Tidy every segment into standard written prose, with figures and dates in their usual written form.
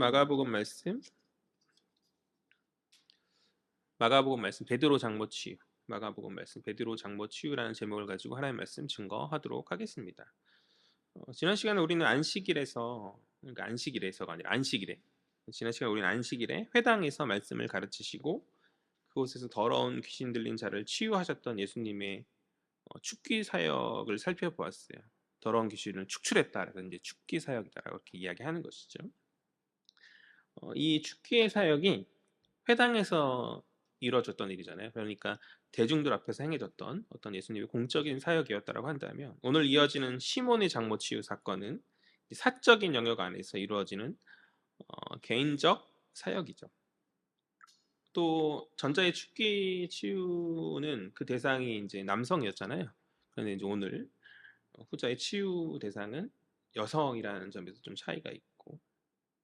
마가복음 말씀 베드로 장모 치유. 마가복음 말씀 베드로 장모 치유라는 제목을 가지고 하나님 말씀 증거하도록 하겠습니다. 지난 시간에 우리는 안식일에서, 그러니까 안식일에서가 아니라 안식일에, 지난 시간에 우리는 안식일에 회당에서 말씀을 가르치시고 그곳에서 더러운 귀신 들린 자를 치유하셨던 예수님의 축기 사역을 살펴보았어요. 더러운 귀신을 축출했다라는 이제 축기 사역이다라고 이렇게 이야기하는 것이죠. 이 축기의 사역이 회당에서 이루어졌던 일이잖아요. 그러니까 대중들 앞에서 행해졌던 어떤 예수님의 공적인 사역이었다고 한다면, 오늘 이어지는 시몬의 장모 치유 사건은 사적인 영역 안에서 이루어지는 개인적 사역이죠. 또 전자의 축기 치유는 그 대상이 이제 남성이었잖아요. 그런데 이제 오늘 후자의 치유 대상은 여성이라는 점에서 좀 차이가 있고,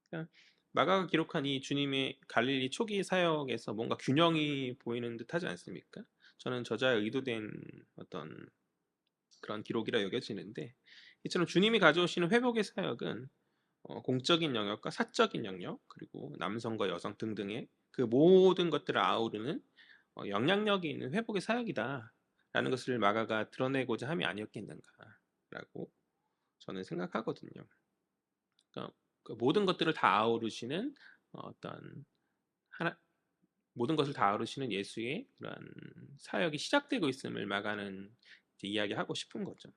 그러니까 마가가 기록한 이 주님의 갈릴리 초기 사역에서 뭔가 균형이 보이는 듯 하지 않습니까? 저는 저자의 의도된 어떤 그런 기록이라 여겨지는데, 이처럼 주님이 가져오시는 회복의 사역은 공적인 영역과 사적인 영역, 그리고 남성과 여성 등등의 그 모든 것들을 아우르는 영향력이 있는 회복의 사역이다 라는 것을 마가가 드러내고자 함이 아니었겠는가라고 저는 생각하거든요. 그러니까 그 모든 것들을 다 아우르시는 어떤 하나, 모든 것을 다 아우르시는 예수의 그런 사역이 시작되고 있음을 마가는 이제 이야기하고 싶은 거죠.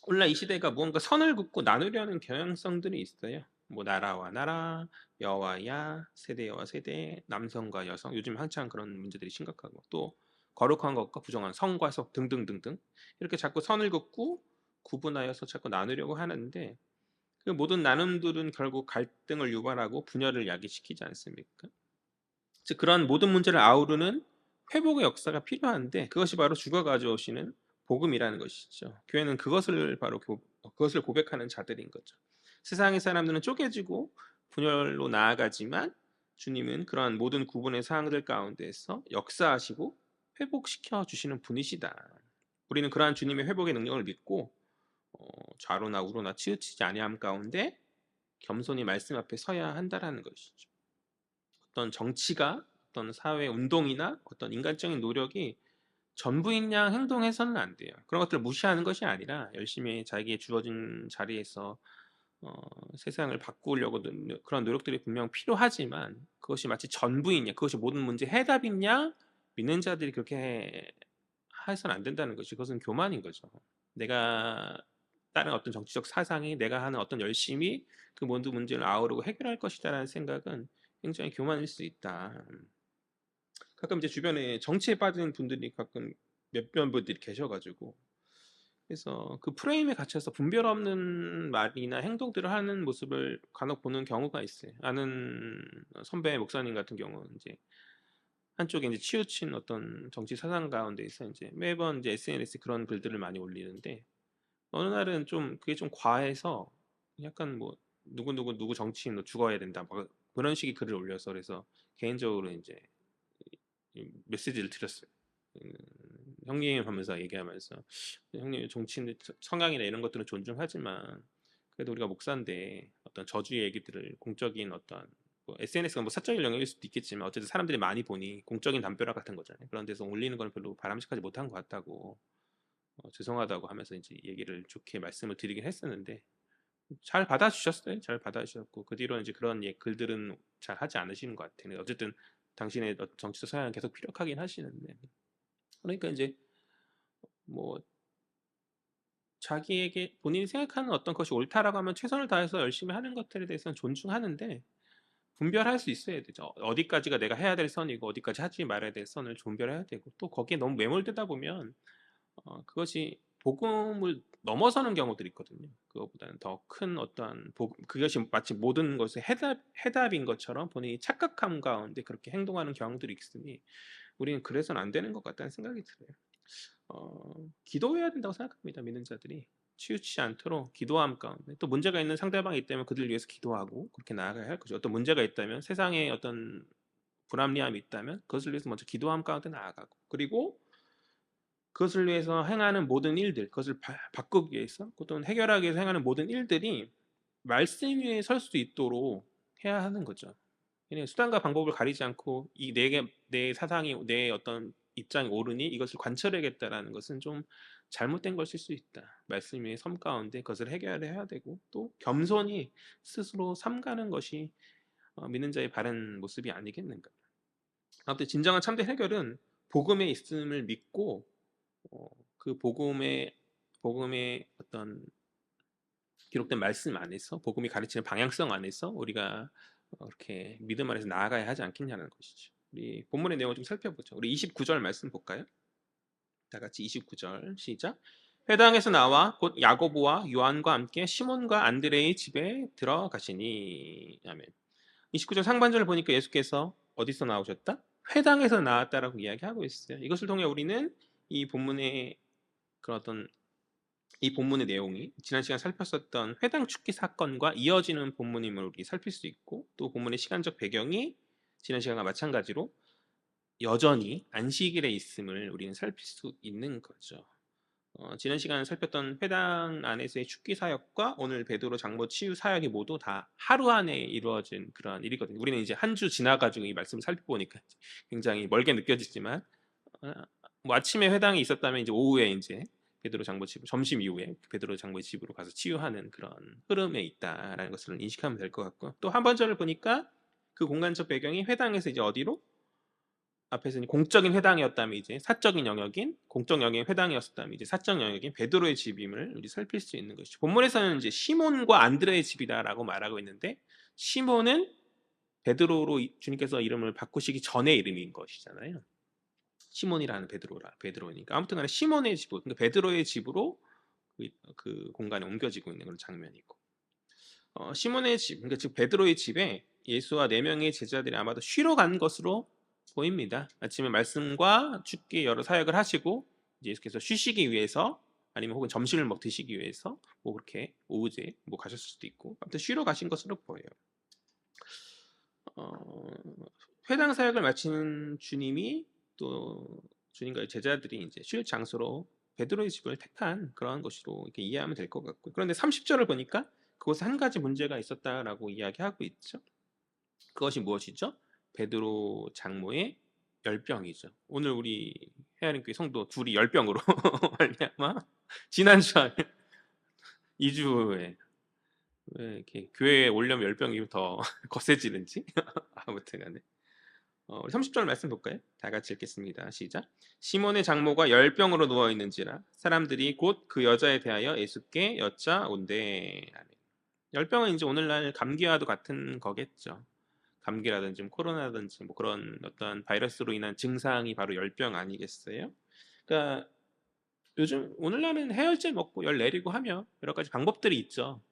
오늘날 이 시대가 무언가 선을 긋고 나누려는 경향성들이 있어요. 뭐 나라와 나라, 여와 야, 세대와 세대, 남성과 여성, 요즘 한창 그런 문제들이 심각하고, 또 거룩한 것과 부정한 성과 속 등등등등, 이렇게 자꾸 선을 긋고 구분하여서 자꾸 나누려고 하는데, 그 모든 나눔들은 결국 갈등을 유발하고 분열을 야기시키지 않습니까? 즉 그런 모든 문제를 아우르는 회복의 역사가 필요한데, 그것이 바로 주가 가져오시는 복음이라는 것이죠. 교회는 그것을 고백하는 자들인 거죠. 세상의 사람들은 쪼개지고 분열로 나아가지만, 주님은 그러한 모든 구분의 사항들 가운데서 역사하시고 회복시켜 주시는 분이시다. 우리는 그러한 주님의 회복의 능력을 믿고 좌로나 우로나 치우치지 아니함 가운데 겸손히 말씀 앞에 서야 한다라는 것이죠. 어떤 정치가, 어떤 사회 운동이나 어떤 인간적인 노력이 전부인 양 행동해서는 안 돼요. 그런 것들을 무시하는 것이 아니라 열심히 자기의 주어진 자리에서 세상을 바꾸려고 그런 노력들이 분명 필요하지만, 그것이 마치 전부이냐, 그것이 모든 문제 해답이냐, 믿는 자들이 그렇게 해서는 안 된다는 것이, 그것은 교만인 거죠. 내가 다른 어떤 정치적 사상이, 내가 하는 어떤 열심이 그 모든 문제를 아우르고 해결할 것이다라는 생각은 굉장히 교만일 수 있다. 가끔 이제 주변에 정치에 빠진 분들이 가끔 몇몇 분들이 계셔가지고, 그래서 그 프레임에 갇혀서 분별 없는 말이나 행동들을 하는 모습을 간혹 보는 경우가 있어요. 아는 선배 목사님 같은 경우는 이제 한쪽에 이제 치우친 어떤 정치 사상 가운데서 이제 매번 이제 SNS에 그런 글들을 많이 올리는데, 어느 날은 좀 그게 좀 과해서 약간 뭐 누구 정치인 너 죽어야 된다 막 그런 식의 글을 올려서, 그래서 개인적으로 이제 메시지를 드렸어요. 음, 형님 하면서 얘기하면서, 형님 정치인 성향이나 이런 것들은 존중하지만 그래도 우리가 목사인데 어떤 저주의 얘기들을 공적인 어떤 뭐 SNS가 뭐 사적인 영역일 수도 있겠지만 어쨌든 사람들이 많이 보니 공적인 담벼락 같은 거잖아요. 그런 데서 올리는 건 별로 바람직하지 못한 것 같다고, 죄송하다고 하면서 이제 얘기를 좋게 말씀을 드리긴 했었는데, 잘 받아주셨어요. 잘 받아주셨고 그 뒤로 이제 그런 글들은 잘 하지 않으시는 것 같아요. 어쨌든 당신의 정치적 사양은 계속 피력하긴 하시는데, 그러니까 이제 뭐 자기에게 본인이 생각하는 어떤 것이 옳다라고 하면 최선을 다해서 열심히 하는 것들에 대해서는 존중하는데, 분별할 수 있어야 되죠. 어디까지가 내가 해야 될 선이고 어디까지 하지 말아야 될 선을 분별해야 되고, 또 거기에 너무 매몰되다 보면 그것이 복음을 넘어서는 경우들이 있거든요. 그것보다는 더 큰 어떠한 그것이 마치 모든 것의 해답인 것처럼 본인이 착각함 가운데 그렇게 행동하는 경우들이 있으니, 우리는 그래서는 안 되는 것 같다는 생각이 들어요. 기도해야 된다고 생각합니다. 믿는 자들이 치우치지 않도록 기도함 가운데, 또 문제가 있는 상대방이 있다면 그들을 위해서 기도하고 그렇게 나아가야 할 거죠. 어떤 문제가 있다면, 세상에 어떤 불합리함이 있다면 그것을 위해서 먼저 기도함 가운데 나아가고, 그리고 그것을 위해서 행하는 모든 일들, 그것을 바꾸기 위해서 또는 해결하기 위해서 행하는 모든 일들이 말씀 위에 설 수 있도록 해야 하는 거죠. 그냥 수단과 방법을 가리지 않고 이 내 사상이 내 어떤 입장이 옳으니 이것을 관철해야겠다라는 것은 좀 잘못된 것일 수 있다. 말씀의 섬 가운데 그것을 해결해야 되고 또 겸손히 스스로 삼가는 것이 믿는 자의 바른 모습이 아니겠는가. 아무튼 진정한 참된 해결은 복음에 있음을 믿고 어, 그 복음의 어떤 기록된 말씀 안에서 복음이 가르치는 방향성 안에서 우리가 이렇게 믿음 안에서 나아가야 하지 않겠냐는 것이죠. 우리 본문의 내용을 좀 살펴보죠. 우리 29절 말씀 볼까요? 다 같이 29절 시작. 회당에서 나와 곧 야고보와 요한과 함께 시몬과 안드레의 집에 들어가시니. 아멘. 29절 상반절을 보니까 예수께서 어디서 나오셨다? 회당에서 나왔다라고 이야기하고 있어요. 이것을 통해 우리는 이 본문의 그런 어떤 이 본문의 내용이 지난 시간 살폈었던 회당 축기 사건과 이어지는 본문임을 우리 살필 수 있고 또 본문의 시간적 배경이 지난 시간과 마찬가지로 여전히 안식일에 있음을 우리는 살필 수 있는 거죠. 지난 시간에 살폈던 회당 안에서의 축기 사역과 오늘 베드로 장모 치유 사역이 모두 다 하루 안에 이루어진 그런 일이거든요. 우리는 이제 한 주 지나가지고 이 말씀을 살펴보니까 굉장히 멀게 느껴지지만 뭐 아침에 회당이 있었다면 이제 오후에 이제 베드로 장모 집 점심 이후에 베드로 장모의 집으로 가서 치유하는 그런 흐름에 있다라는 것을 인식하면 될 것 같고 또 한 번절을 보니까 그 공간적 배경이 회당에서 이제 어디로 앞에서는 공적인 회당이었다면 이제 사적인 영역인 공적 영역의 회당이었다면 이제 사적 영역인 베드로의 집임을 우리 살필 수 있는 것이죠. 본문에서는 이제 시몬과 안드레의 집이다라고 말하고 있는데 시몬은 베드로로 주님께서 이름을 바꾸시기 전의 이름인 것이잖아요. 시몬이라는 베드로니까 아무튼간에 시몬의 집으로 그러니까 베드로의 집으로 그 공간에 옮겨지고 있는 그런 장면이고 시몬의 집 그러니까 즉 베드로의 집에 예수와 4명의 제자들이 아마도 쉬러 간 것으로 보입니다. 아침에 말씀과 축기 여러 사역을 하시고 예수께서 쉬시기 위해서 아니면 혹은 점심을 드시기 위해서 뭐 그렇게 오후제 뭐 가셨을 수도 있고 아무튼 쉬러 가신 것으로 보여요. 회당 사역을 마친 주님이 또 주님과의 제자들이 이제 쉴 장소로 베드로의 집을 택한 그러한 것으로 이렇게 이해하면 될 것 같고 그런데 30절을 보니까 그곳에 한 가지 문제가 있었다라고 이야기하고 있죠. 그것이 무엇이죠? 베드로 장모의 열병이죠. 오늘 우리 헤아림교회 성도 둘이 열병으로 말미암아 지난주 2주에 왜 이렇게 교회에 오려면 열병이 더 거세지는지 아무튼간에 30절 말씀 볼까요? 다 같이 읽겠습니다. 시작. 시몬의 장모가 열병으로 누워 있는지라 사람들이 곧 그 여자에 대하여 예수께 여짜온대. 열병은 이제 오늘날 감기와도 같은 거겠죠. 감기라든지 코로나라든지 뭐 그런 어떤 바이러스로 인한 증상이 바로 열병 아니겠어요? 그러니까 요즘 오늘날은 해열제 먹고 열 내리고 하며 여러 가지 방법들이 있죠.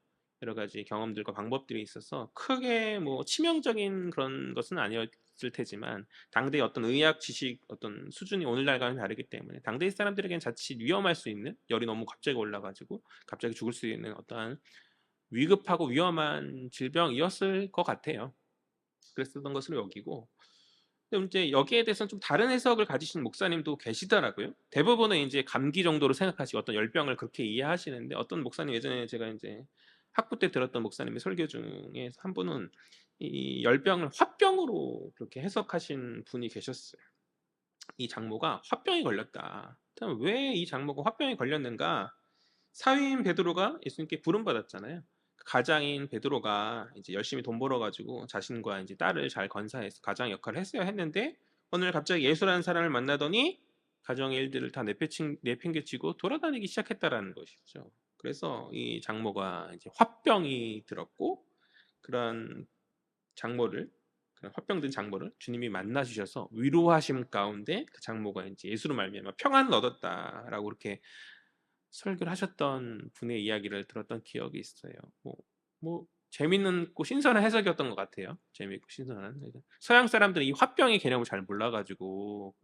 여러 가지 경험들과 방법들이 있어서 크게 뭐 치명적인 그런 것은 아니었을 테지만 당대의 어떤 의학 지식 어떤 수준이 오늘날과는 다르기 때문에 당대의 사람들에게는 자칫 위험할 수 있는 열이 너무 갑자기 올라가지고 갑자기 죽을 수 있는 어떠한 위급하고 위험한 질병이었을 것 같아요. 그랬었던 것으로 여기고 근데 이제 여기에 대해서는 좀 다른 해석을 가지신 목사님도 계시더라고요. 대부분은 이제 감기 정도로 생각하시고 어떤 열병을 그렇게 이해하시는데 어떤 목사님 예전에 제가 이제 학부 때 들었던 목사님의 설교 중에 한 분은 이 열병을 화병으로 그렇게 해석하신 분이 계셨어요. 이 장모가 화병이 걸렸다. 왜 이 장모가 화병이 걸렸는가? 사위인 베드로가 예수님께 부름 받았잖아요. 가장인 베드로가 이제 열심히 돈 벌어가지고 자신과 이제 딸을 잘 건사해서 가장 역할을 했어야 했는데 어느 날 갑자기 예수라는 사람을 만나더니 가정의 일들을 다 내팽개치고 돌아다니기 시작했다라는 것이죠. 그래서 이 장모가 이제 화병이 들었고 그런 장모를 그런 화병든 장모를 주님이 만나 주셔서 위로하심 가운데 그 장모가 이제 예수로 말미암아 평안을 얻었다라고 그렇게 설교를 하셨던 분의 이야기를 들었던 기억이 있어요. 뭐 재밌는 신선한 해석이었던 것 같아요. 재밌고 신선한. 서양 사람들은 이 화병의 개념을 잘 몰라가지고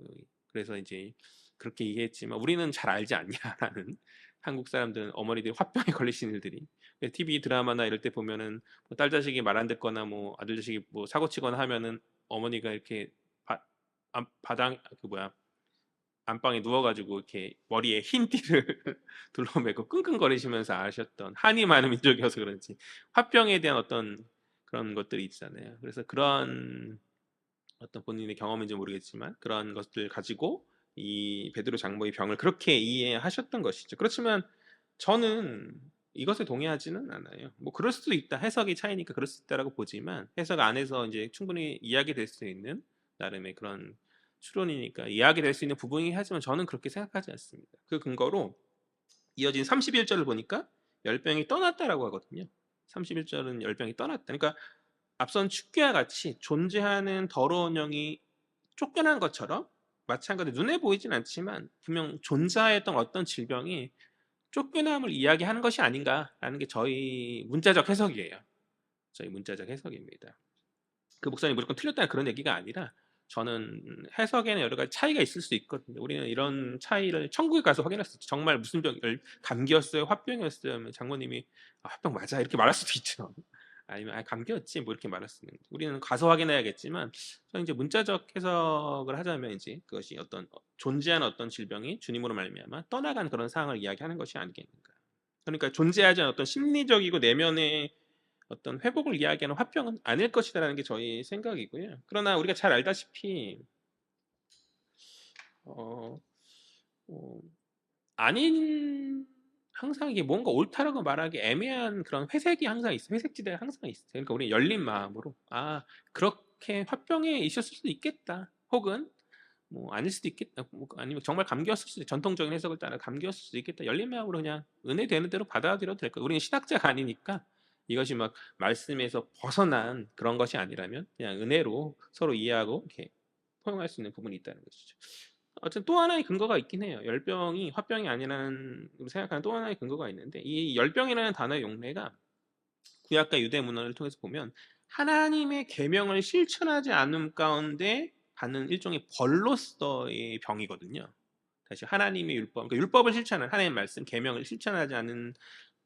그래서 이제 그렇게 이해했지만 우리는 잘 알지 않냐라는 한국 사람들은 어머니들이 화병에 걸리신 일들이 TV 드라마나 이럴 때 보면은 뭐딸 자식이 말 안 듣거나 뭐 아들 자식이 뭐 사고 치거나 하면은 어머니가 이렇게 바닥 그 뭐야 안방에 누워가지고 이렇게 머리에 흰 띠를 둘러매고 끙끙거리시면서 아셨던 한이 많은 민족이어서 그런지 화병에 대한 어떤 그런 것들이 있잖아요. 그래서 그런 어떤 본인의 경험인지 모르겠지만 그런 것들 가지고 이 베드로 장모의 병을 그렇게 이해하셨던 것이죠. 그렇지만 저는 이것에 동의하지는 않아요. 뭐 그럴 수도 있다. 해석의 차이니까 그럴 수 있다라고 보지만 해석 안에서 이제 충분히 이야기될 수 있는 나름의 그런 추론이니까 이야기될 수 있는 부분이긴 하지만 저는 그렇게 생각하지 않습니다. 그 근거로 이어진 31절을 보니까 열병이 떠났다라고 하거든요. 31절은 열병이 떠났다. 그러니까 앞선 축기와 같이 존재하는 더러운 영이 쫓겨난 것처럼 마찬가지로 눈에 보이진 않지만 분명 존재했던 어떤 질병이 쫓겨남을 이야기하는 것이 아닌가라는 게 저희 문자적 해석이에요. 저희 문자적 해석입니다. 그 목사님 무조건 틀렸다는 그런 얘기가 아니라 저는 해석에는 여러 가지 차이가 있을 수 있거든요. 우리는 이런 차이를 천국에 가서 확인할 수 있죠. 정말 무슨 병, 감기였어요? 화병이었어요? 장모님이 화병 맞아 이렇게 말할 수도 있죠. 아니면 감기였지 뭐 이렇게 말할 수 있는 거죠. 우리는 가서 확인해야겠지만 저는 이제 문자적 해석을 하자면 이제 그것이 어떤 존재하는 어떤 질병이 주님으로 말미암아 떠나간 그런 상황을 이야기하는 것이 아니겠는가. 그러니까 존재하지 않은 어떤 심리적이고 내면의 어떤 회복을 이야기하는 화병은 아닐 것이다라는 게 저희 생각이고요. 그러나 우리가 잘 알다시피 어, 어, 아닌 항상 이게 뭔가 옳다라고 말하기 애매한 그런 회색이 항상 있어요. 회색지대가 항상 있어요. 그러니까 우리 열린 마음으로 그렇게 화병에 있었을 수도 있겠다. 혹은 뭐 아닐 수도 있겠다. 뭐 아니면 정말 감기였을 수도 전통적인 해석을 따라 감기였을 수도 있겠다. 열린 마음으로 그냥 은혜 되는 대로 받아들여도 될 거예요. 우리는 신학자가 아니니까 이것이 막 말씀에서 벗어난 그런 것이 아니라면 그냥 은혜로 서로 이해하고 이렇게 포용할 수 있는 부분이 있다는 것이죠. 어쨌든 또 하나의 근거가 있긴 해요. 열병이 화병이 아니라는 생각하는 또 하나의 근거가 있는데 이 열병이라는 단어의 용례가 구약과 유대 문헌을 통해서 보면 하나님의 계명을 실천하지 않음 가운데 받는 일종의 벌로서의 병이거든요. 다시 하나님의 율법, 그러니까 율법을 실천하는 하나님의 말씀, 계명을 실천하지 않은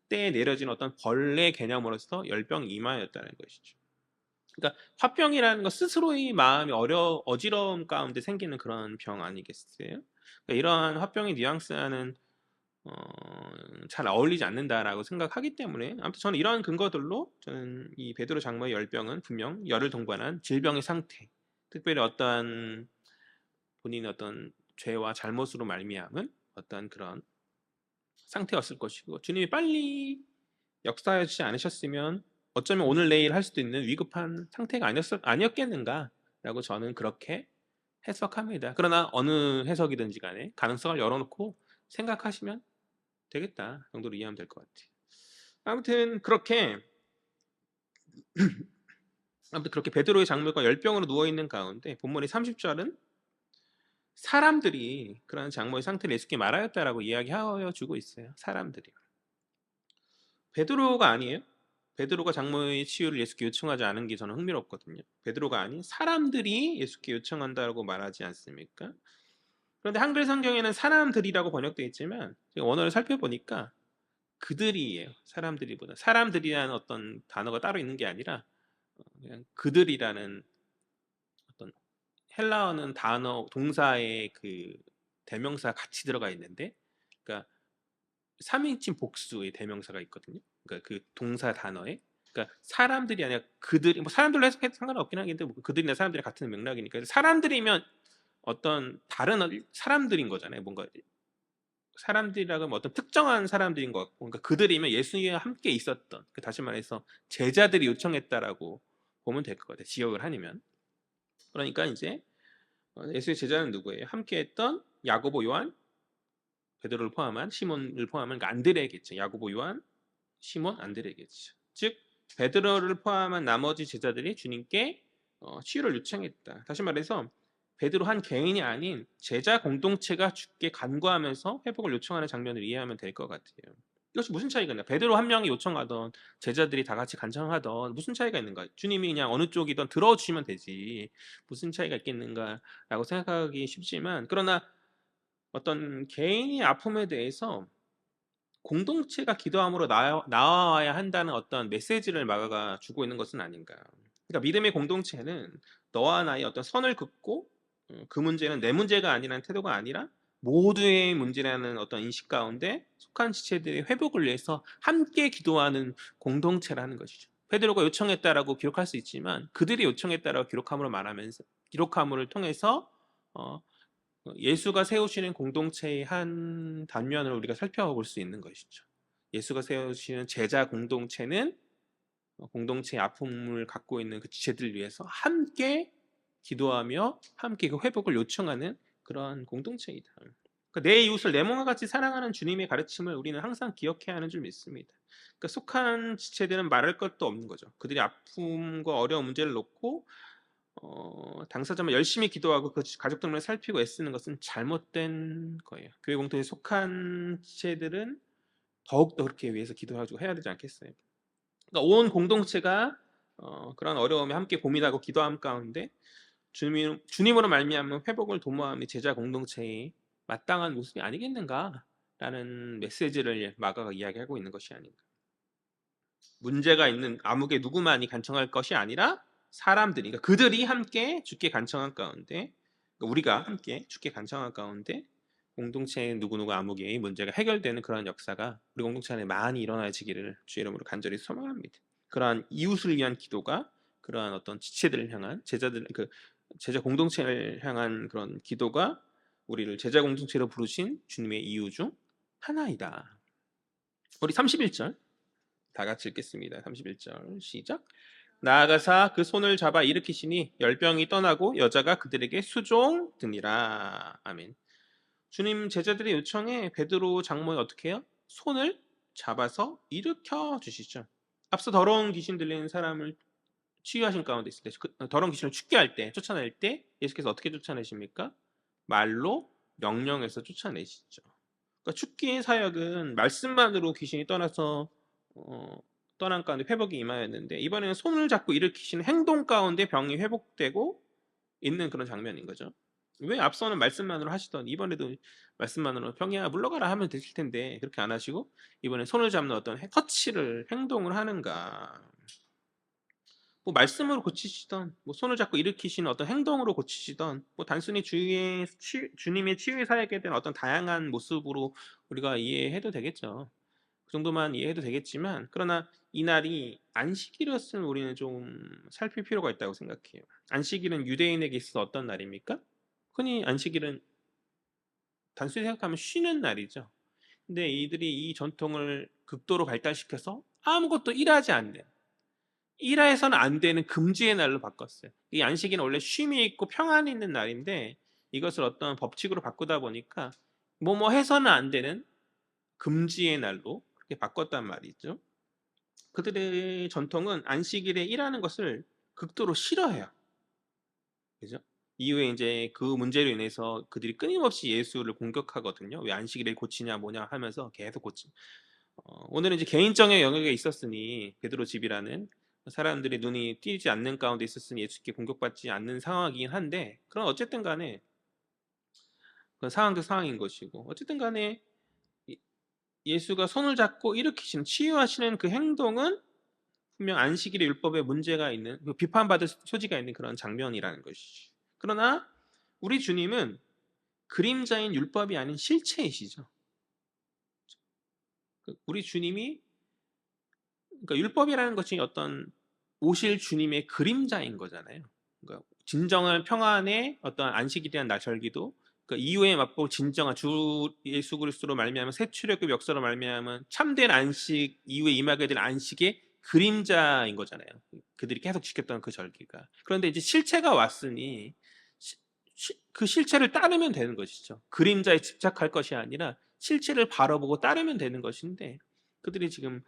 때에 내려진 어떤 벌의 개념으로서 열병 이마였다는 것이죠. 그러니까 화병이라는 것 스스로의 마음이 어지러움 가운데 생기는 그런 병 아니겠어요? 그러니까 이러한 화병의 뉘앙스와는 어, 잘 어울리지 않는다라고 생각하기 때문에 아무튼 저는 이러한 근거들로 저는 이 베드로 장모의 열병은 분명 열을 동반한 질병의 상태, 특별히 어떠한 본인의 어떤 죄와 잘못으로 말미암은 어떠한 그런 상태였을 것이고 주님이 빨리 역사하지 않으셨으면 어쩌면 오늘 내일 할 수도 있는 위급한 상태가 아니었겠는가라고 저는 그렇게 해석합니다. 그러나 어느 해석이든지 간에 가능성을 열어놓고 생각하시면 되겠다 정도로 이해하면 될 것 같아요. 아무튼 그렇게 베드로의 장모가 열병으로 누워있는 가운데 본문의 30절은 사람들이 그런 장모의 상태를 예수께 말하였다라고 이야기하여 주고 있어요. 사람들이. 베드로가 아니에요. 베드로가 장모의 치유를 예수께 요청하지 않은 게 저는 흥미롭거든요. 베드로가 아닌 사람들이 예수께 요청한다고 말하지 않습니까? 그런데 한글 성경에는 사람들이라고 번역되어 있지만 제가 원어를 살펴보니까 그들이에요. 사람들이보다 사람들이라는 어떤 단어가 따로 있는 게 아니라 그냥 그들이라는 어떤 헬라어는 단어 동사의 그 대명사 같이 들어가 있는데 그러니까 3인칭 복수의 대명사가 있거든요. 그러니까 그 동사 단어에 그러니까 사람들이 아니라 그들이 뭐 사람들로 해석해도 상관없긴 하겠는데 뭐 그들이나 사람들이 같은 맥락이니까 사람들이면 어떤 다른 사람들인 거잖아요. 뭔가 사람들이라고 하면 어떤 특정한 사람들인 것 같고 그러니까 그들이면 예수님과 함께 있었던 다시 말해서 제자들이 요청했다라고 보면 될 것 같아요. 지역을 하니면 그러니까 이제 예수의 제자는 누구예요? 함께했던 야고보, 요한, 베드로를 포함한 시몬을 포함한 그러니까 안드레겠죠. 야고보, 요한, 시몬, 안드레겠죠. 즉 베드로를 포함한 나머지 제자들이 주님께 치유를 요청했다. 다시 말해서 베드로 한 개인이 아닌 제자 공동체가 주께 간구하면서 회복을 요청하는 장면을 이해하면 될 것 같아요. 이것이 무슨 차이가 있나? 베드로 한 명이 요청하던 제자들이 다 같이 간청하던 무슨 차이가 있는가? 주님이 그냥 어느 쪽이든 들어주시면 되지 무슨 차이가 있겠는가라고 생각하기 쉽지만 그러나 어떤 개인의 아픔에 대해서 공동체가 기도함으로 나와야 한다는 어떤 메시지를 마가가 주고 있는 것은 아닌가. 그러니까 믿음의 공동체는 너와 나의 어떤 선을 긋고 그 문제는 내 문제가 아니라는 태도가 아니라 모두의 문제라는 어떤 인식 가운데 속한 지체들의 회복을 위해서 함께 기도하는 공동체라는 것이죠. 베드로가 요청했다라고 기록할 수 있지만 그들이 요청했다라고 기록함을 통해서 어, 예수가 세우시는 공동체의 한 단면을 우리가 살펴볼 수 있는 것이죠. 예수가 세우시는 제자 공동체는 공동체의 아픔을 갖고 있는 그 지체들을 위해서 함께 기도하며 함께 그 회복을 요청하는 그러한 공동체이다. 그러니까 내 이웃을 내 몸과 같이 사랑하는 주님의 가르침을 우리는 항상 기억해야 하는 줄 믿습니다. 그러니까 속한 지체들은 말할 것도 없는 거죠. 그들이 아픔과 어려운 문제를 놓고 당사자만 열심히 기도하고 그 가족들만 살피고 애쓰는 것은 잘못된 거예요. 교회 공동체에 속한 지체들은 더욱더 그렇게 위해서 기도하고 해야 되지 않겠어요? 그러니까 온 공동체가 그런 어려움에 함께 고민하고 기도함 가운데 주님으로 말미암은 회복을 도모함이 제자 공동체의 마땅한 모습이 아니겠는가라는 메시지를 마가가 이야기하고 있는 것이 아닌가. 문제가 있는 암흑의 누구만이 간청할 것이 아니라 사람들이, 그러니까 그들이 함께 주께 간청한 가운데, 그러니까 우리가 함께 주께 간청한 가운데 공동체의 누구누구 암흑의 문제가 해결되는 그런 역사가 우리 공동체 안에 많이 일어나지기를 주의 이름으로 간절히 소망합니다. 그러한 이웃을 위한 기도가 그러한 어떤 지체들을 향한 제자 공동체를 향한 그런 기도가 우리를 제자 공동체로 부르신 주님의 이유 중 하나이다. 우리 31절 다 같이 읽겠습니다. 31절 시작. 나아가사 그 손을 잡아 일으키시니 열병이 떠나고 여자가 그들에게 수종드니라. 아멘. 주님 제자들의 요청에 베드로 장모가 어떻게 해요? 손을 잡아서 일으켜 주시죠. 앞서 더러운 귀신 들리는 사람을 치유하신 가운데 있을 때, 더러운 귀신을 쫓겨할 때, 쫓아낼 때 예수께서 어떻게 쫓아내십니까? 말로 명령해서 쫓아내시죠. 그러니까 축기의 사역은 말씀만으로 귀신이 떠나서 떠난 가운데 회복이 임하였는데 이번에는 손을 잡고 일으키시는 행동 가운데 병이 회복되고 있는 그런 장면인 거죠. 왜 앞서는 말씀만으로 하시던 이번에도 말씀만으로 병이야 물러가라 하면 되실 텐데 그렇게 안 하시고 이번에 손을 잡는 어떤 터치를 행동을 하는가. 뭐 말씀으로 고치시던 뭐 손을 잡고 일으키시는 어떤 행동으로 고치시던 뭐 단순히 주님의 치유의 사역에 대한 어떤 다양한 모습으로 우리가 이해해도 되겠죠. 그 정도만 이해해도 되겠지만 그러나 이날이 안식일이었으면 우리는 좀 살필 필요가 있다고 생각해요. 안식일은 유대인에게 있어서 어떤 날입니까? 흔히 안식일은 단순히 생각하면 쉬는 날이죠. 근데 이들이 이 전통을 극도로 발달시켜서 아무것도 일하지 않는 일해서는 안 되는 금지의 날로 바꿨어요. 이 안식일은 원래 쉼이 있고 평안이 있는 날인데 이것을 어떤 법칙으로 바꾸다 보니까 뭐뭐 해서는 안 되는 금지의 날로 그렇게 바꿨단 말이죠. 그들의 전통은 안식일에 일하는 것을 극도로 싫어해요. 그죠? 이후에 이제 그 문제로 인해서 그들이 끊임없이 예수를 공격하거든요. 왜 안식일에 고치냐 뭐냐 하면서 계속 오늘은 이제 개인적인 영역에 있었으니 베드로 집이라는 사람들의 눈이 띄지 않는 가운데 있었으니 예수께 공격받지 않는 상황이긴 한데 그럼 어쨌든 간에 그건 상황도 상황인 것이고 어쨌든 간에 예수가 손을 잡고 일으키시는 치유하시는 그 행동은 분명 안식일의 율법에 문제가 있는 비판받을 소지가 있는 그런 장면이라는 것이지. 그러나 우리 주님은 그림자인 율법이 아닌 실체이시죠. 우리 주님이 그러니까 율법이라는 것이 어떤 오실 주님의 그림자인 거잖아요. 그러니까 진정한 평안의 어떤 안식일이란 나절기도 그 이후에 맛볼 진정한 주 예수 그리스도로 말미암은 새 출애굽 역사로 말미암은 참된 안식 이후에 임하게 될 안식의 그림자인 거잖아요. 그들이 계속 지켰던 그 절기가. 그런데 이제 실체가 왔으니 그 실체를 따르면 되는 것이죠. 그림자에 집착할 것이 아니라 실체를 바라보고 따르면 되는 것인데 그들이 지금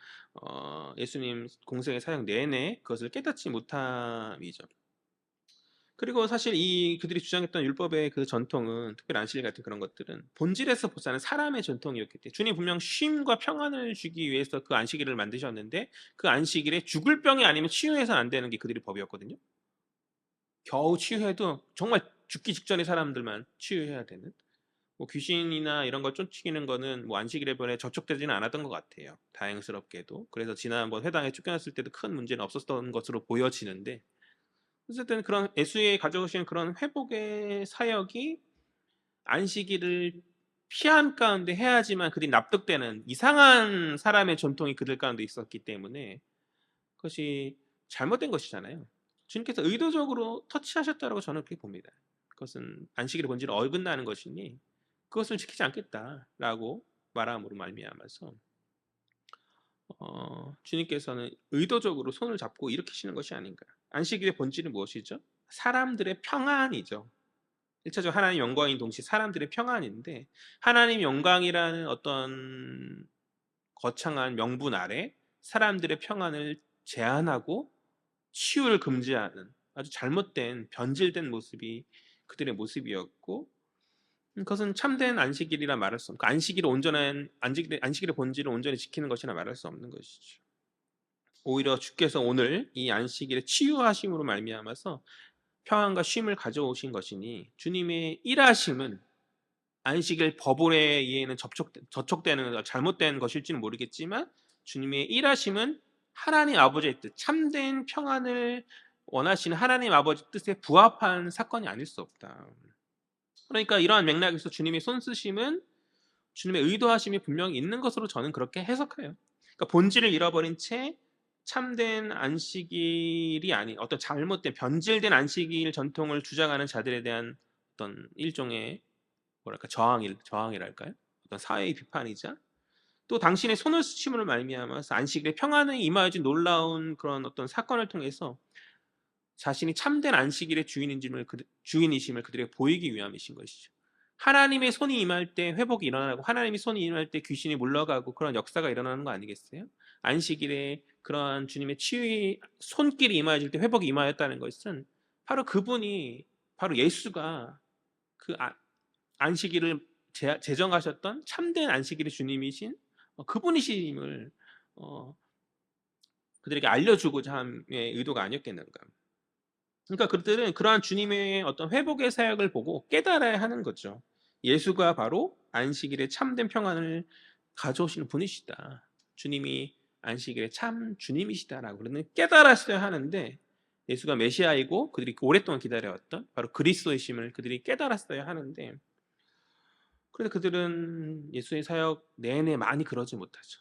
예수님 공생의 사역 내내 그것을 깨닫지 못함이죠. 그리고 사실 이 그들이 주장했던 율법의 그 전통은 특별히 안식일 같은 그런 것들은 본질에서 보자는 사람의 전통이었기 때문에 주님 분명 쉼과 평안을 주기 위해서 그 안식일을 만드셨는데 그 안식일에 죽을 병이 아니면 치유해서는 안 되는 게 그들의 법이었거든요. 겨우 치유해도 정말 죽기 직전의 사람들만 치유해야 되는 뭐 귀신이나 이런 걸 쫓기는 거는 뭐 안식일에 별에 저촉되지는 않았던 것 같아요. 다행스럽게도. 그래서 지난번 회당에 쫓겨났을 때도 큰 문제는 없었던 것으로 보여지는데 어쨌든 그런 예수의 가져오신 그런 회복의 사역이 안식일을 피한 가운데 해야지만 그들이 납득되는 이상한 사람의 전통이 그들 가운데 있었기 때문에 그것이 잘못된 것이잖아요. 주님께서 의도적으로 터치하셨다라고 저는 그렇게 봅니다. 그것은 안식일의 본질을 어긋나는 것이니 그것을 지키지 않겠다라고 말함으로 말미암아서 주님께서는 의도적으로 손을 잡고 일으키시는 것이 아닌가. 안식일의 본질은 무엇이죠? 사람들의 평안이죠. 1차적으로 하나님 영광인 동시에 사람들의 평안인데, 하나님 영광이라는 어떤 거창한 명분 아래 사람들의 평안을 제한하고 치유를 금지하는 아주 잘못된 변질된 모습이 그들의 모습이었고, 그것은 참된 안식일이라 말할 수 없고, 안식일의 본질을 온전히 지키는 것이라 말할 수 없는 것이죠. 오히려 주께서 오늘 이 안식일의 치유하심으로 말미암아서 평안과 쉼을 가져오신 것이니, 주님의 일하심은 안식일 법에 의해는 저촉되는 잘못된 것일지는 모르겠지만, 주님의 일하심은 하나님 아버지의 뜻, 참된 평안을 원하시는 하나님 아버지 뜻에 부합한 사건이 아닐 수 없다. 그러니까 이러한 맥락에서 주님의 손쓰심은 주님의 의도하심이 분명히 있는 것으로 저는 그렇게 해석해요. 그러니까 본질을 잃어버린 채 참된 안식일이 아닌 어떤 잘못된 변질된 안식일 전통을 주장하는 자들에 대한 어떤 일종의 뭐랄까 저항이랄까요? 어떤 사회의 비판이자 또 당신의 손을 쓰심으로 말미암아서 안식일의 평안에 임하여진 놀라운 그런 어떤 사건을 통해서 자신이 참된 안식일의 주인이심을 그들에게 보이기 위함이신 것이죠. 하나님의 손이 임할 때 회복이 일어나고 하나님의 손이 임할 때 귀신이 물러가고 그런 역사가 일어나는 거 아니겠어요? 안식일에 그러한 주님의 치유의 손길이 임하여질 때 회복이 임하였다는 것은 바로 그분이 바로 예수가 그 안식일을 제정하셨던 참된 안식일의 주님이신 그분이심을 그들에게 알려주고자 함의 의도가 아니었겠는가. 그러니까 그들은 그러한 주님의 어떤 회복의 사역을 보고 깨달아야 하는 거죠. 예수가 바로 안식일의 참된 평안을 가져오시는 분이시다. 주님이 안식일의 참 주님이시다라고 그러는 깨달았어야 하는데, 예수가 메시아이고 그들이 오랫동안 기다려왔던 바로 그리스도이심을 그들이 깨달았어야 하는데, 그런데 그들은 예수의 사역 내내 많이 그러지 못하죠.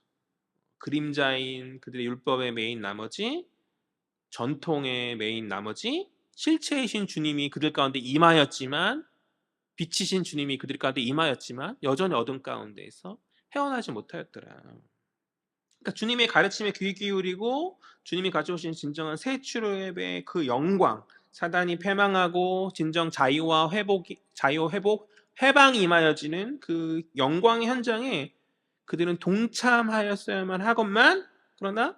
그림자인 그들의 율법의 메인 나머지, 전통의 메인 나머지, 실체이신 주님이 그들 가운데 임하였지만, 빛이신 주님이 그들 가운데 임하였지만 여전히 어둠 가운데에서 헤어나지 못하였더라. 그러니까 주님의 가르침에 귀 기울이고 주님이 가져오신 진정한 새 출애굽의 그 영광, 사단이 패망하고 진정 자유 회복, 해방이 임하여지는 그 영광의 현장에 그들은 동참하였어야만 하건만, 그러나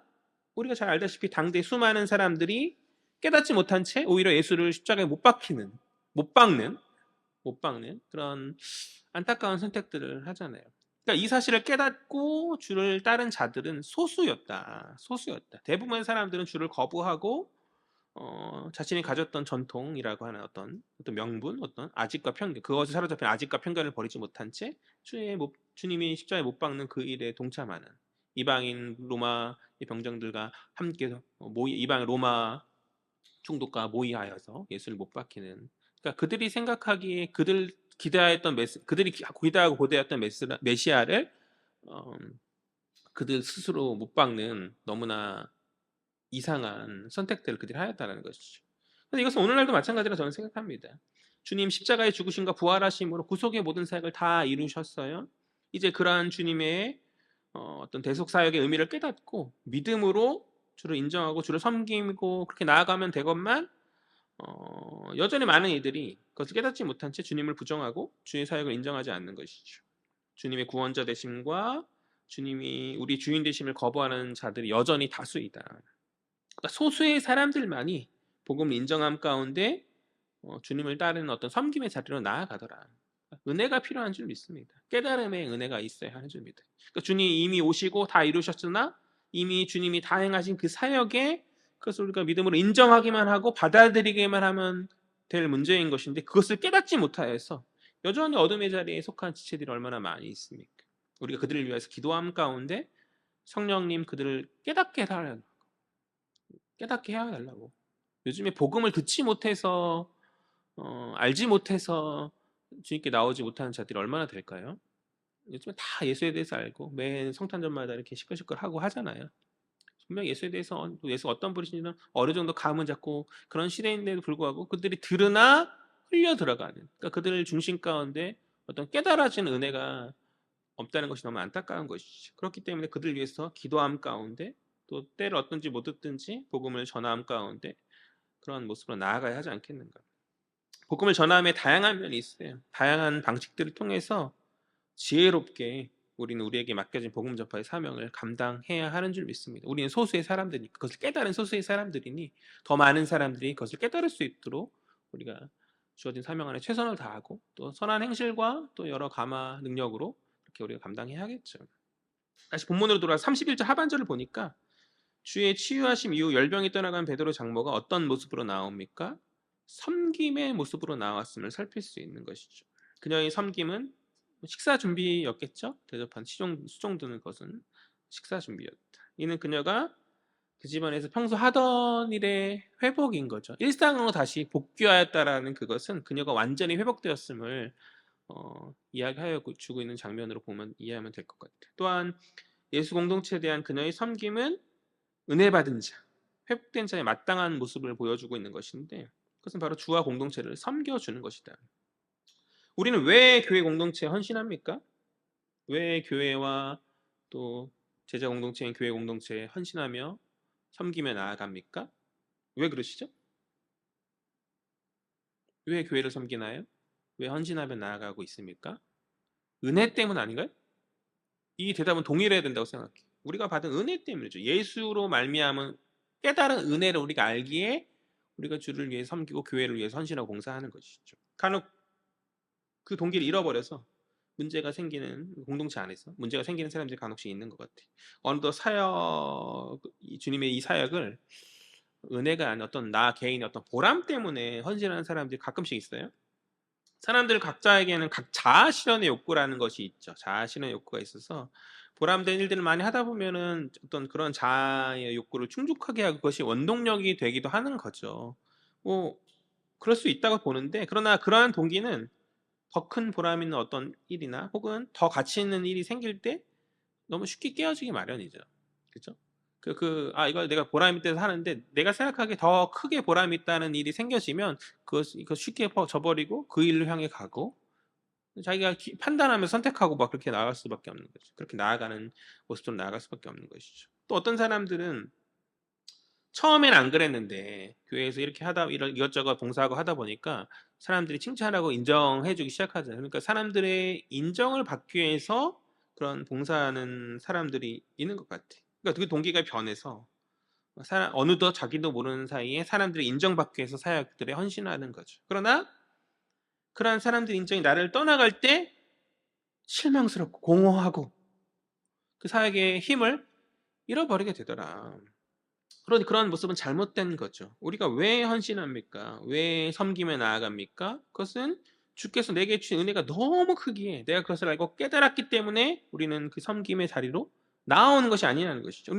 우리가 잘 알다시피 당대 수많은 사람들이 깨닫지 못한 채 오히려 예수를 십자가에 못 박는 그런 안타까운 선택들을 하잖아요. 그러니까 이 사실을 깨닫고 주를 따른 자들은 소수였다. 대부분의 사람들은 주를 거부하고 자신이 가졌던 전통이라고 하는 어떤 명분, 어떤 아직과 편견, 그것을 사로잡힌 아직과 편견을 버리지 못한 채 주님이 십자가에 못 박는 그 일에 동참하는 이방인 로마 병정들과 함께 이방인 로마 총독과 모의하여서 예수를 못 박히는, 그러니까 그들이 생각하기에 그들이 기대하고 고대했던 메시아를 그들 스스로 못 박는 너무나 이상한 선택들을 그들이 하였다는 것이죠. 근데 이것은 오늘날도 마찬가지라 저는 생각합니다. 주님 십자가의 죽으심과 부활하심으로 구속의 모든 사역을 다 이루셨어요. 이제 그러한 주님의 어떤 대속 사역의 의미를 깨닫고 믿음으로 주를 인정하고 주를 섬기고 그렇게 나아가면 되건만, 여전히 많은 이들이 그것을 깨닫지 못한 채 주님을 부정하고 주의 사역을 인정하지 않는 것이죠. 주님의 구원자 되심과 주님이 우리 주인 되심을 거부하는 자들이 여전히 다수이다. 그러니까 소수의 사람들만이 복음을 인정함 가운데 주님을 따르는 어떤 섬김의 자리로 나아가더라. 은혜가 필요한 줄 믿습니다. 깨달음의 은혜가 있어야 하는 줄 믿어요. 그러니까 주님이 이미 오시고 다 이루셨으나 이미 주님이 다 행하신 그 사역에 그것을 우리가 믿음으로 인정하기만 하고 받아들이기만 하면 될 문제인 것인데, 그것을 깨닫지 못하여서 여전히 어둠의 자리에 속한 지체들이 얼마나 많이 있습니까? 우리가 그들을 위해서 기도함 가운데 성령님 그들을 깨닫게 해달라고. 요즘에 복음을 듣지 못해서 알지 못해서 주님께 나오지 못하는 자들이 얼마나 될까요? 요즘에 다 예수에 대해서 알고 매 성탄절마다 이렇게 시끌시끌하고 하잖아요. 분명 예수에 대해서 예수가 어떤 분이신지는 어느 정도 감은 잡고 그런 시대인데도 불구하고 그들이 들으나 흘려 들어가는, 그러니까 그들 중심 가운데 어떤 깨달아지는 은혜가 없다는 것이 너무 안타까운 것이죠. 그렇기 때문에 그들을 위해서 기도함 가운데 또 때를 얻든지 못 얻든지 복음을 전함 가운데 그런 모습으로 나아가야 하지 않겠는가. 복음을 전함에 다양한 면이 있어요. 다양한 방식들을 통해서 지혜롭게 우리는 우리에게 맡겨진 복음 전파의 사명을 감당해야 하는 줄 믿습니다. 우리는 소수의 사람들이니, 그것을 깨달은 소수의 사람들이니 더 많은 사람들이 그것을 깨달을 수 있도록 우리가 주어진 사명 안에 최선을 다하고 또 선한 행실과 또 여러 감화 능력으로 이렇게 우리가 감당해야 하겠죠. 다시 본문으로 돌아와 31절 하반절을 보니까 주의 치유하심 이후 열병이 떠나간 베드로 장모가 어떤 모습으로 나옵니까? 섬김의 모습으로 나왔음을 살필 수 있는 것이죠. 그녀의 섬김은 식사 준비였겠죠? 대접한 수종 드는 것은 식사 준비였다. 이는 그녀가 그 집안에서 평소 하던 일의 회복인 거죠. 일상으로 다시 복귀하였다라는 그것은 그녀가 완전히 회복되었음을 이야기하여 주고 있는 장면으로 보면 이해하면 될 것 같아요. 또한 예수 공동체에 대한 그녀의 섬김은 은혜 받은 자, 회복된 자의 마땅한 모습을 보여주고 있는 것인데 그것은 바로 주와 공동체를 섬겨주는 것이다. 우리는 왜 교회 공동체에 헌신합니까? 왜 교회와 또 제자 공동체인 교회 공동체에 헌신하며 섬기며 나아갑니까? 왜 그러시죠? 왜 교회를 섬기나요? 왜 헌신하며 나아가고 있습니까? 은혜 때문 아닌가요? 이 대답은 동일해야 된다고 생각해요. 우리가 받은 은혜 때문이죠. 예수로 말미암은 깨달은 은혜를 우리가 알기에 우리가 주를 위해 섬기고 교회를 위해 헌신하고 봉사하는 것이죠. 간혹 그 동기를 잃어버려서 문제가 생기는 공동체 안에서 문제가 생기는 사람들이 간혹씩 있는 것 같아요. 어느덧 주님의 이 사역을 은혜가 아닌 어떤 나 개인의 어떤 보람 때문에 헌신하는 사람들이 가끔씩 있어요. 사람들 각자에게는 각 자아 실현의 욕구라는 것이 있죠. 자아 실현의 욕구가 있어서 보람된 일들을 많이 하다 보면은 어떤 그런 자아의 욕구를 충족하게 하고 그것이 원동력이 되기도 하는 거죠. 뭐 그럴 수 있다고 보는데 그러나 그러한 동기는 더 큰 보람 있는 어떤 일이나 혹은 더 가치 있는 일이 생길 때 너무 쉽게 깨어지기 마련이죠. 그죠? 이거 내가 보람 있게 하는데 내가 생각하기에 더 크게 보람 있다는 일이 생겨지면 그거 쉽게 저버리고 그 일로 향해 가고 자기가 판단하면서 선택하고 막 그렇게 나아갈 수밖에 없는 거죠. 그렇게 나아가는 모습으로 나아갈 수밖에 없는 것이죠. 또 어떤 사람들은 처음엔 안 그랬는데 교회에서 이렇게 이런 이것저것 봉사하고 하다 보니까 사람들이 칭찬하고 인정해 주기 시작하잖아요. 그러니까 사람들의 인정을 받기 위해서 그런 봉사하는 사람들이 있는 것 같아. 그러니까 그 동기가 변해서 어느덧 자기도 모르는 사이에 사람들이 인정받기 위해서 사역들에 헌신하는 거죠. 그러나 그러한 사람들 인정이 나를 떠나갈 때 실망스럽고 공허하고 그 사역의 힘을 잃어버리게 되더라. 그러니 그런 모습은 잘못된 거죠. 우리가 왜 헌신합니까? 왜 섬김에 나아갑니까? 그것은 주께서 내게 주신 은혜가 너무 크기에 내가 그것을 알고 깨달았기 때문에 우리는 그 섬김의 자리로 나아오는 것이 아니라는 것이죠.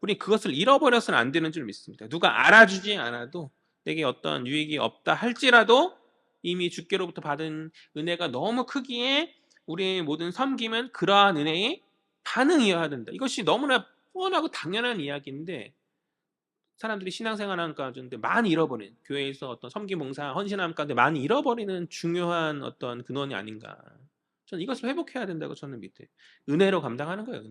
우리 그것을 잃어버려서는 안 되는 줄 믿습니다. 누가 알아주지 않아도 내게 어떤 유익이 없다 할지라도 이미 주께로부터 받은 은혜가 너무 크기에 우리의 모든 섬김은 그러한 은혜의 반응이어야 된다. 이것이 너무나 뻔하고 당연한 이야기인데 사람들이 신앙생활하는 가운데 많이 잃어버린 교회에서 어떤 섬김 봉사 헌신함 가운데 많이 잃어버리는 중요한 어떤 근원이 아닌가. 저는 이것을 회복해야 된다고 저는 믿어요. 은혜로 감당하는 거예요.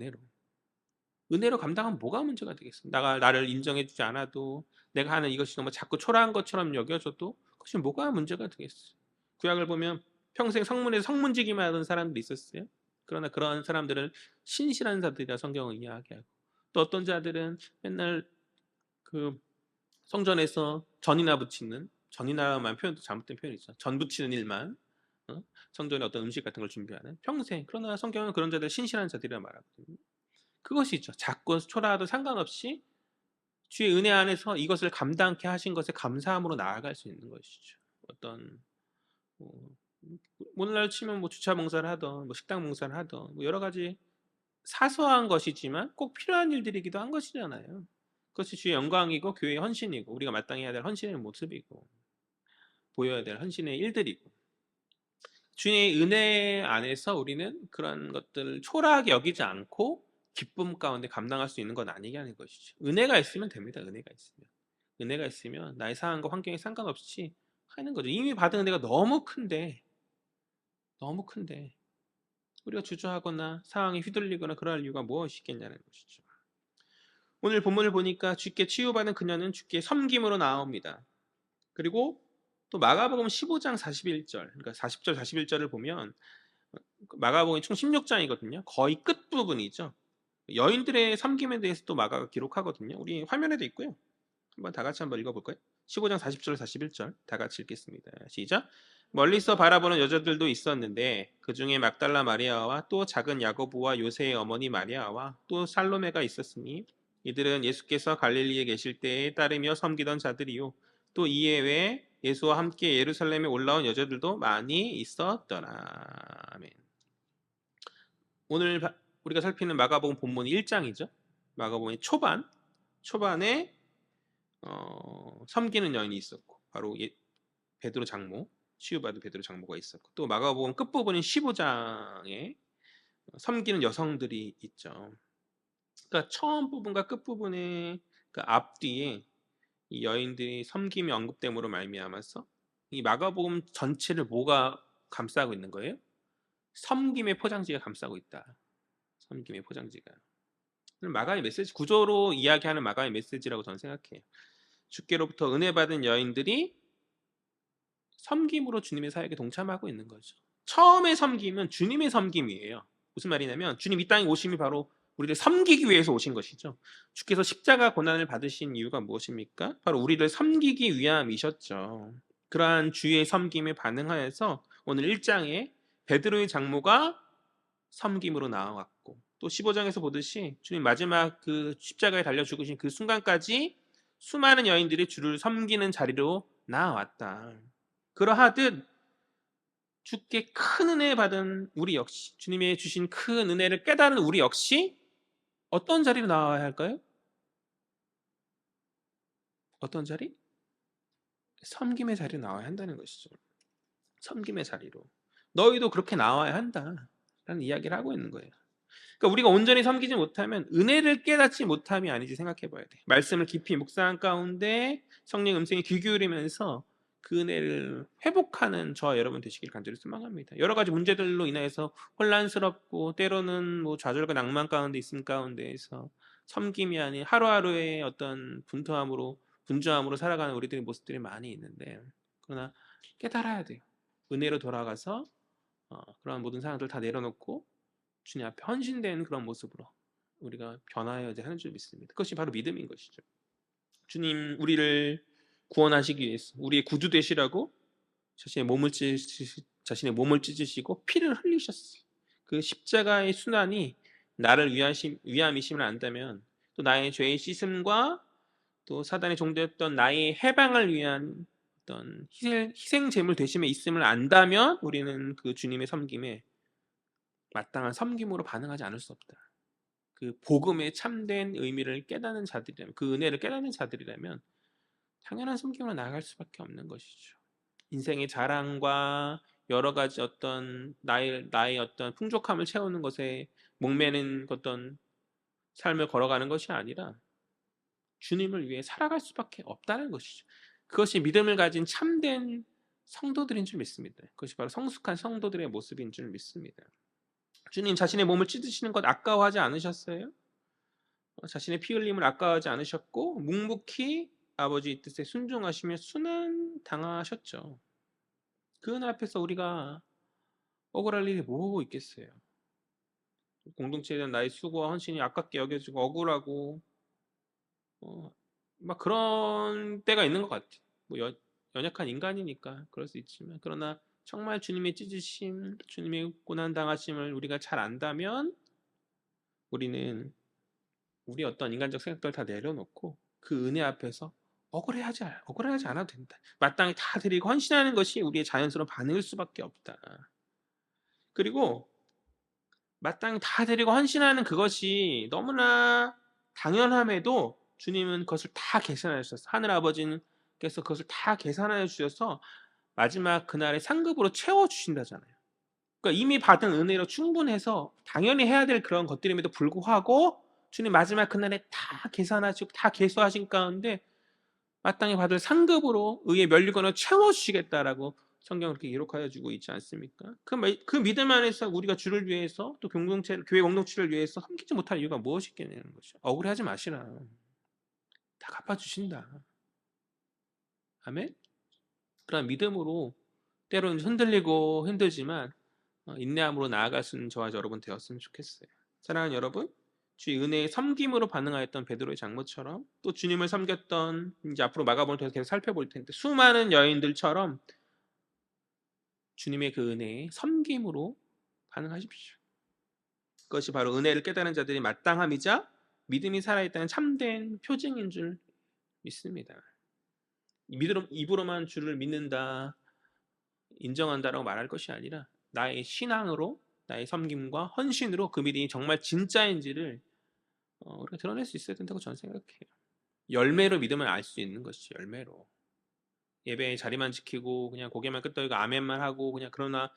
은혜로 감당하면 뭐가 문제가 되겠습니까? 나를 인정해 주지 않아도 내가 하는 이것이 너무 자꾸 초라한 것처럼 여겨져도 그것이 뭐가 문제가 되겠어요. 구약을 보면 평생 성문에서 성문지기만 하던 사람들이 있었어요. 그러나 그러한 사람들을 신실한 자들이라 성경은 이야기하고 또 어떤 자들은 맨날 그 성전에서 전이나만 표현도 잘못된 표현이죠. 전 부치는 일만 성전에 어떤 음식 같은 걸 준비하는 평생. 그러나 성경은 그런 자들 신실한 자들이라 말하거든요. 그것이 있죠. 작고 초라하도 상관없이 주의 은혜 안에서 이것을 감당케 하신 것에 감사함으로 나아갈 수 있는 것이죠. 어떤 뭐, 오늘날 치면 뭐 주차 봉사를 하던 뭐 식당 봉사를 하던 뭐 여러 가지 사소한 것이지만 꼭 필요한 일들이기도 한 것이잖아요. 그것이 주의 영광이고 교회의 헌신이고 우리가 마땅히 해야 될 헌신의 모습이고 보여야 될 헌신의 일들이고 주의 은혜 안에서 우리는 그런 것들을 초라하게 여기지 않고 기쁨 가운데 감당할 수 있는 건 아니게 하는 것이죠. 은혜가 있으면 됩니다. 은혜가 있으면. 은혜가 있으면 나의 상황과 환경에 상관없이 하는 거죠. 이미 받은 은혜가 너무 큰데 우리가 주저하거나 상황에 휘둘리거나 그럴 이유가 무엇이 있겠냐는 것이죠. 오늘 본문을 보니까 주께 치유받은 그녀는 주께 섬김으로 나옵니다. 그리고 또 마가복음 15장 41절, 그러니까 40절 41절을 보면 마가복음이 총 16장이거든요. 거의 끝부분이죠. 여인들의 섬김에 대해서 또 마가가 기록하거든요. 우리 화면에도 있고요. 한번 다 같이 한번 읽어볼까요? 15장 40절 41절 다 같이 읽겠습니다. 시작. 멀리서 바라보는 여자들도 있었는데 그 중에 막달라 마리아와 또 작은 야고보와 요새의 어머니 마리아와 또 살로메가 있었으니 이들은 예수께서 갈릴리에 계실 때에 따르며 섬기던 자들이요 또 이에 외에 예수와 함께 예루살렘에 올라온 여자들도 많이 있었더라. 아멘. 오늘 우리가 살피는 마가복음 본문 1장이죠. 마가복음의 초반에 섬기는 여인이 있었고 바로 베드로 장모, 치유받은 베드로 장모가 있었고 또 마가복음 끝부분인 15장에 섬기는 여성들이 있죠. 그러니까 처음 부분과 끝부분의 그 앞뒤에 이 여인들이 섬김이 언급됨으로 말미암아서 이 마가복음 전체를 뭐가 감싸고 있는 거예요? 섬김의 포장지가 감싸고 있다. 섬김의 포장지가. 마가의 메시지 구조로 이야기하는 마가의 메시지라고 저는 생각해요. 주께로부터 은혜 받은 여인들이 섬김으로 주님의 사역에 동참하고 있는 거죠. 처음의 섬김은 주님의 섬김이에요. 무슨 말이냐면 주님 이 땅에 오심이 바로 우리를 섬기기 위해서 오신 것이죠. 주께서 십자가 고난을 받으신 이유가 무엇입니까? 바로 우리를 섬기기 위함이셨죠. 그러한 주의 섬김에 반응하여서 오늘 1장에 베드로의 장모가 섬김으로 나아왔고 또 15장에서 보듯이 주님 마지막 그 십자가에 달려 죽으신 그 순간까지 수많은 여인들이 주를 섬기는 자리로 나아왔다. 그러하듯 주께 큰 은혜 받은 우리 역시 주님의 주신 큰 은혜를 깨달은 우리 역시 어떤 자리로 나와야 할까요? 어떤 자리? 섬김의 자리로 나와야 한다는 것이죠. 섬김의 자리로. 너희도 그렇게 나와야 한다. 라는 이야기를 하고 있는 거예요. 그러니까 우리가 온전히 섬기지 못하면 은혜를 깨닫지 못함이 아니지 생각해 봐야 돼. 말씀을 깊이 묵상한 가운데 성령 음성에 귀 기울이면서 그 은혜를 회복하는 저와 여러분 되시길 간절히 소망합니다. 여러 가지 문제들로 인해서 혼란스럽고 때로는 뭐 좌절과 낭만 가운데 있음 가운데에서 섬김이 아닌 하루하루의 어떤 분주함으로 살아가는 우리들의 모습들이 많이 있는데 그러나 깨달아야 돼요. 은혜로 돌아가서 그런 모든 상황들 다 내려놓고 주님 앞에 헌신된 그런 모습으로 우리가 변화해야 하는 줄 믿습니다. 그것이 바로 믿음인 것이죠. 주님 우리를 구원하시기 위해서 우리의 구주 되시라고 자신의 몸을 찢으시고 피를 흘리셨어요. 그 십자가의 순환이 나를 위함이심을 안다면 또 나의 죄의 씻음과 또 사단의 종되었던 나의 해방을 위한 어떤 희생 제물 되심에 있음을 안다면 우리는 그 주님의 섬김에 마땅한 섬김으로 반응하지 않을 수 없다. 그 복음의 참된 의미를 깨닫는 자들이라면 그 은혜를 깨닫는 자들이라면 당연한 섬김으로 나아갈 수밖에 없는 것이죠. 인생의 자랑과 여러 가지 어떤 나의 어떤 풍족함을 채우는 것에 목매는 어떤 삶을 걸어가는 것이 아니라 주님을 위해 살아갈 수밖에 없다는 것이죠. 그것이 믿음을 가진 참된 성도들인 줄 믿습니다. 그것이 바로 성숙한 성도들의 모습인 줄 믿습니다. 주님 자신의 몸을 찢으시는 것 아까워하지 않으셨어요? 자신의 피 흘림을 아까워하지 않으셨고 묵묵히 아버지의 뜻에 순종하시며 순환당하셨죠. 그 은 앞에서 우리가 억울할 일이 뭐 있겠어요. 공동체에 대한 나의 수고와 헌신이 아깝게 여겨지고 억울하고 막 그런 때가 있는 것 같아요. 뭐 연약한 인간이니까 그럴 수 있지만 그러나 정말 주님의 찢으심, 주님의 고난당하심을 우리가 잘 안다면 우리는 우리 어떤 인간적 생각들 다 내려놓고 그 은혜 앞에서 억울해하지 않아도 된다. 마땅히 다 드리고 헌신하는 것이 우리의 자연스러운 반응일 수밖에 없다. 그리고 마땅히 다 드리고 헌신하는 그것이 너무나 당연함에도 주님은 그것을 다 계산해 주셨어. 하늘 아버지께서 그것을 다 계산해 주셔서 마지막 그날의 상급으로 채워 주신다잖아요. 그러니까 이미 받은 은혜로 충분해서 당연히 해야 될 그런 것들임에도 불구하고 주님 마지막 그날에 다 계산하시고 다 계수하신 가운데 마땅히 받을 상급으로 의의 면류관을 채워주시겠다라고 성경은 그렇게 기록하여 주고 있지 않습니까? 그 믿음 안에서 우리가 주를 위해서 또 교회 공동체를 위해서 섬기지 못할 이유가 무엇이겠냐는 것이죠. 억울해하지 마시라. 다 갚아주신다. 아멘? 그런 믿음으로 때로는 흔들리고 힘들지만 인내함으로 나아갈 수 있는 저와 여러분 되었으면 좋겠어요. 사랑하는 여러분, 주의 은혜의 섬김으로 반응하였던 베드로의 장모처럼 또 주님을 섬겼던 이제 앞으로 마가복음을 통해서 계속 살펴볼 텐데 수많은 여인들처럼 주님의 그 은혜의 섬김으로 반응하십시오. 그것이 바로 은혜를 깨달은 자들이 마땅함이자 믿음이 살아있다는 참된 표징인 줄 믿습니다. 입으로만 주를 믿는다, 인정한다라고 말할 것이 아니라 나의 신앙으로 나의 섬김과 헌신으로 그 믿음이 정말 진짜인지를 우리가 드러낼 수 있어야 된다고 저는 생각해요. 열매로 믿음을 알 수 있는 것이죠. 열매로. 예배의 자리만 지키고 그냥 고개만 끄덕이고 아멘만 하고 그냥 그러나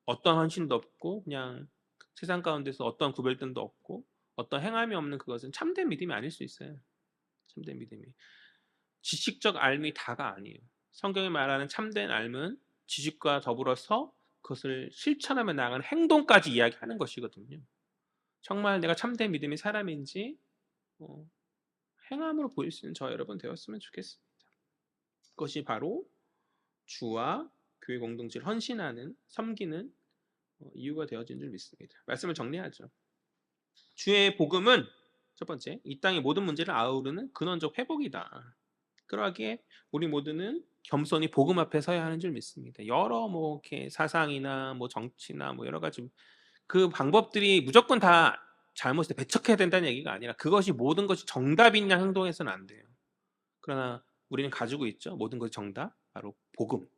어떤 헌신도 없고 그냥 세상 가운데서 어떤 구별됨도 없고 어떤 행함이 없는 그것은 참된 믿음이 아닐 수 있어요. 참된 믿음이. 지식적 알미 다가 아니에요. 성경이 말하는 참된 알은 지식과 더불어서 그것을 실천하며 나아가는 행동까지 이야기하는 것이거든요. 정말 내가 참된 믿음의 사람인지 행함으로 보일 수 있는 저 여러분 되었으면 좋겠습니다. 그것이 바로 주와 교회 공동체를 헌신하는 섬기는 이유가 되어진 줄 믿습니다. 말씀을 정리하죠. 주의 복음은 첫 번째, 이 땅의 모든 문제를 아우르는 근원적 회복이다. 그러하기에 우리 모두는 겸손히 복음 앞에 서야 하는 줄 믿습니다. 여러 이렇게 사상이나 정치나 여러 가지 그 방법들이 무조건 다 잘못해서 배척해야 된다는 얘기가 아니라 그것이 모든 것이 정답인 양 행동해서는 안 돼요. 그러나 우리는 가지고 있죠. 모든 것이 정답, 바로 복음.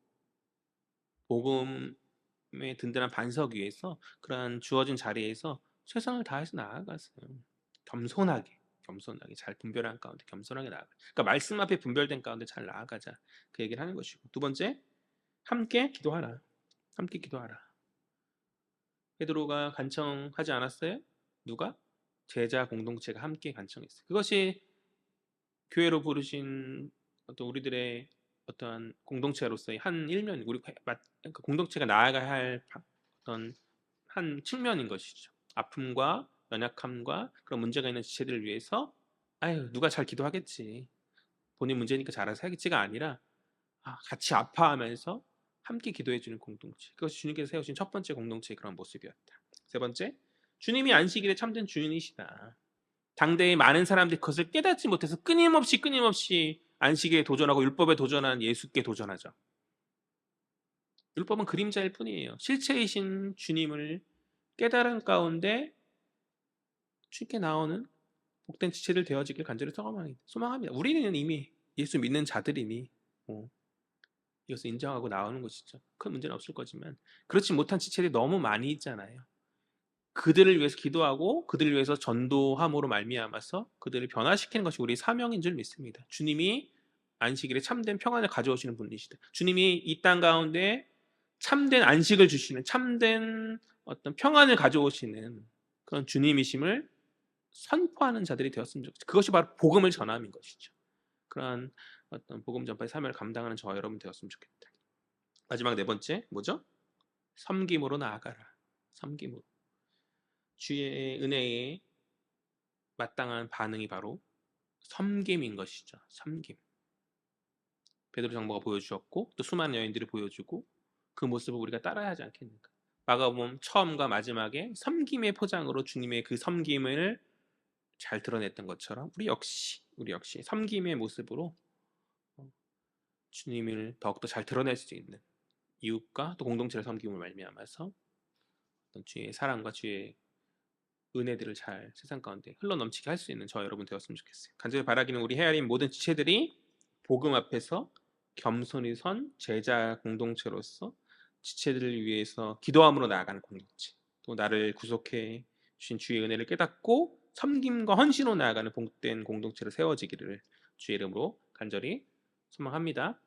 복음의 든든한 반석 위에서 그러한 주어진 자리에서 최선을 다해서 나아갔어요. 겸손하게 잘 분별한 가운데 겸손하게 나아가. 그러니까 말씀 앞에 분별된 가운데 잘 나아가자. 그 얘기를 하는 것이고. 두 번째, 함께 기도하라. 함께 기도하라. 베드로가 간청하지 않았어요? 누가? 제자 공동체가 함께 간청했어요. 그것이 교회로 부르신 어떤 우리들의 어떠한 공동체로서의 한 일면, 그러니까 공동체가 나아가야 할 어떤 한 측면인 것이죠. 아픔과 연약함과 그런 문제가 있는 지체들을 위해서 아유 누가 잘 기도하겠지. 본인 문제니까 잘해서 하겠지가 아니라 같이 아파하면서 함께 기도해주는 공동체. 그것이 주님께서 세우신 첫 번째 공동체의 그런 모습이었다. 세 번째, 주님이 안식일의 참된 주인이시다. 당대의 많은 사람들이 그것을 깨닫지 못해서 끊임없이 안식에 도전하고 율법에 도전한 예수께 도전하죠. 율법은 그림자일 뿐이에요. 실체이신 주님을 깨달은 가운데 쉽게 나오는 복된 지체들 되어지길 간절히 소망합니다. 우리는 이미 예수 믿는 자들이니 이것을 인정하고 나오는 것이죠. 큰 문제는 없을 거지만 그렇지 못한 지체들이 너무 많이 있잖아요. 그들을 위해서 기도하고 그들을 위해서 전도함으로 말미암아서 그들을 변화시키는 것이 우리 사명인 줄 믿습니다. 주님이 안식일에 참된 평안을 가져오시는 분이시다. 주님이 이 땅 가운데 참된 안식을 주시는 참된 어떤 평안을 가져오시는 그런 주님이심을 선포하는 자들이 되었으면 좋겠죠. 그것이 바로 복음을 전함인 것이죠. 그러한 어떤 복음 전파의 사명을 감당하는 저와 여러분 되었으면 좋겠다. 마지막 네 번째 뭐죠? 섬김으로 나아가라. 섬김으로. 주의 은혜에 마땅한 반응이 바로 섬김인 것이죠. 섬김. 베드로 장로가 보여주었고 또 수많은 여인들이 보여주고 그 모습을 우리가 따라야 하지 않겠는가. 마가복음 처음과 마지막에 섬김의 포장으로 주님의 그 섬김을 잘 드러냈던 것처럼 우리 역시 섬김의 모습으로 주님을 더욱더 잘 드러낼 수 있는 이웃과 또 공동체를 섬김을 말미암아서 어떤 주의 사랑과 주의 은혜들을 잘 세상 가운데 흘러넘치게 할 수 있는 저 여러분 되었으면 좋겠어요. 간절히 바라기는 우리 헤아린 모든 지체들이 복음 앞에서 겸손히 선 제자 공동체로서 지체들을 위해서 기도함으로 나아가는 공동체, 또 나를 구속해 주신 주의 은혜를 깨닫고 섬김과 헌신으로 나아가는 복된 공동체로 세워지기를 주의 이름으로 간절히 소망합니다.